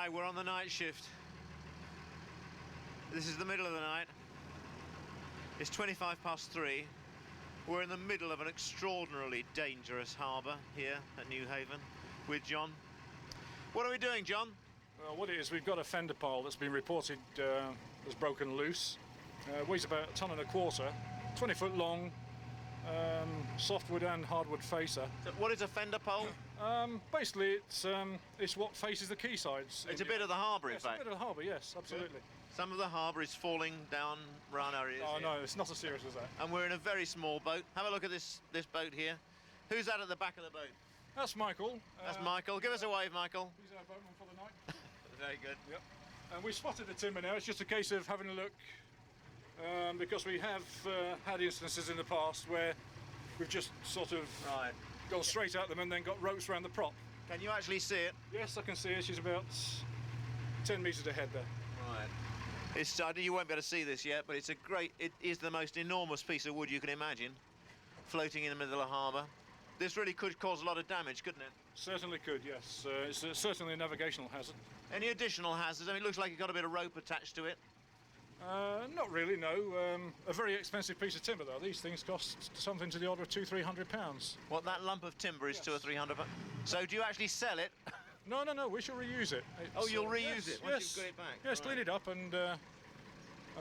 Okay, we're on the night shift. This is the middle of the night. It's 3:25. We're in the middle of an extraordinarily dangerous harbour here at Newhaven with John. What are we doing, John? Well, what it is, we've got a fender pile that's been reported as broken loose. Weighs about 1.25 tons, 20 foot long, softwood and hardwood facer. So what is a fender pole? Basically, it's what faces the quaysides. It's a bit of the harbour, in Yes, fact. a bit of the harbour, yes, absolutely. Some of the harbour is falling down around our ears. Oh here. no, it's not as serious as that. And we're in a very small boat. Have a look at this boat here. Who's that at the back of the boat? That's Michael. That's Michael. Give us a wave, Michael. He's our boatman for the night. Very good. Yep. And we spotted the timber now. It's just a case of having a look, because we have had instances in the past where we've just sort of gone straight at them and then got ropes around the prop. Can you actually see it? Yes, I can see her. She's about 10 metres ahead there. Right. You won't be able to see this yet, but it is the most enormous piece of wood you can imagine, floating in the middle of the harbour. This really could cause a lot of damage, couldn't it? Certainly could, yes. It's certainly a navigational hazard. Any additional hazards? I mean, it looks like you've got a bit of rope attached to it. Not really, no. A very expensive piece of timber, though. These things cost something to the order of £200–300. What, that lump of timber is Yes. £200 or £300? So do you actually sell it? No, we shall reuse it. You'll reuse yes, it once you've got it back? Yes, Right. clean it up and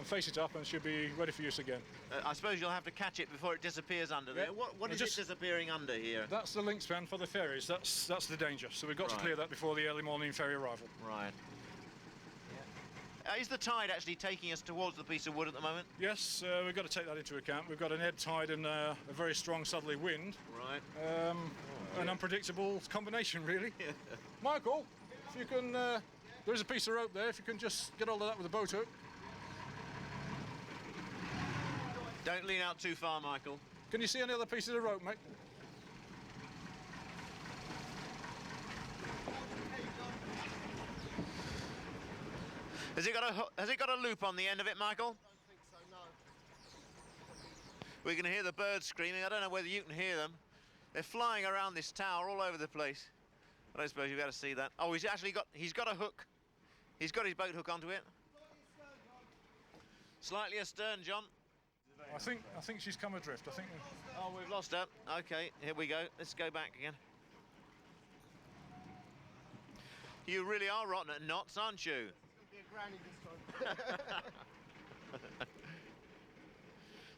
face it up, and she'll be ready for use again. I suppose you'll have to catch it before it disappears under there. Yeah. What is it disappearing under here? That's the link span for the ferries. That's the danger. So we've got Right. to clear that before the early morning ferry arrival. Right. Is the tide actually taking us towards the piece of wood at the moment? Yes, we've got to take that into account. We've got an ebb tide and a very strong southerly wind. Right. An unpredictable combination, really. Yeah. Michael, if you can, there is a piece of rope there. If you can just get hold of that with a boat hook. Don't lean out too far, Michael. Can you see any other pieces of rope, mate? Has it got a loop on the end of it, Michael? I don't think so, no. We can hear the birds screaming. I don't know whether you can hear them. They're flying around this tower all over the place. I don't suppose you've got to see that. Oh, he's got a hook. He's got his boat hook onto it. Slightly astern, John. I think she's come adrift. I think. Oh, we've lost her. Okay, here we go. Let's go back again. You really are rotten at knots, aren't you? Be a granny this time.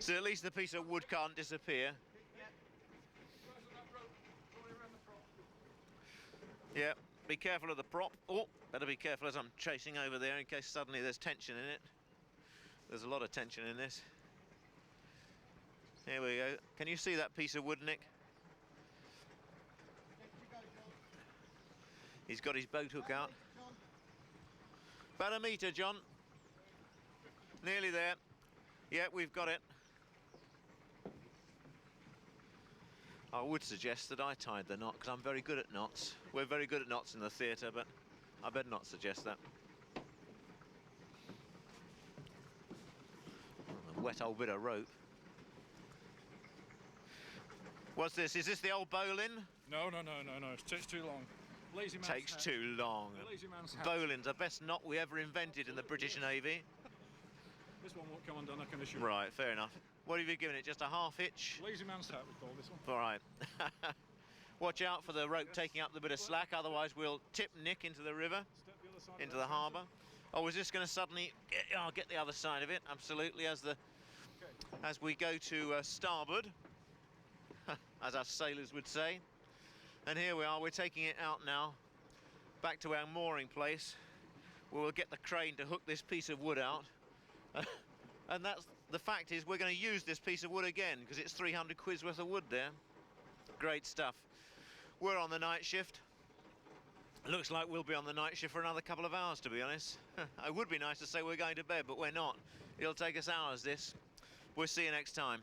So at least the piece of wood can't disappear. Yeah, be careful of the prop. Oh, better be careful as I'm chasing over there in case suddenly there's tension in it. There's a lot of tension in this. Here we go. Can you see that piece of wood, Nick? He's got his boat hook out. About a metre, John. Nearly there. Yeah, we've got it. I would suggest that I tied the knot, because I'm very good at knots. We're very good at knots in the theatre, but I better not suggest that. A wet old bit of rope. What's this? Is this the old bowline? No. It takes too long. Lazy man's Takes hat. too long. The lazy man's hat. Bowline's the best knot we ever invented in the British Navy. This one won't come undone, I can assure you. Right, fair enough. What have you given it? Just a half hitch? Lazy man's hat, we call this one. All right. Watch out for the rope taking up the bit of slack, otherwise we'll tip Nick into the river, Step the other side into of the that harbour. Oh, is this going to suddenly get the other side of it? Absolutely, as we go to starboard, as us sailors would say. And here we are, we're taking it out now, back to our mooring place, where we'll get the crane to hook this piece of wood out. And that's the fact is we're going to use this piece of wood again, because it's 300 quid's worth of wood there. Great stuff. We're on the night shift. Looks like we'll be on the night shift for another couple of hours, to be honest. It would be nice to say we're going to bed, but we're not. It'll take us hours, this. We'll see you next time.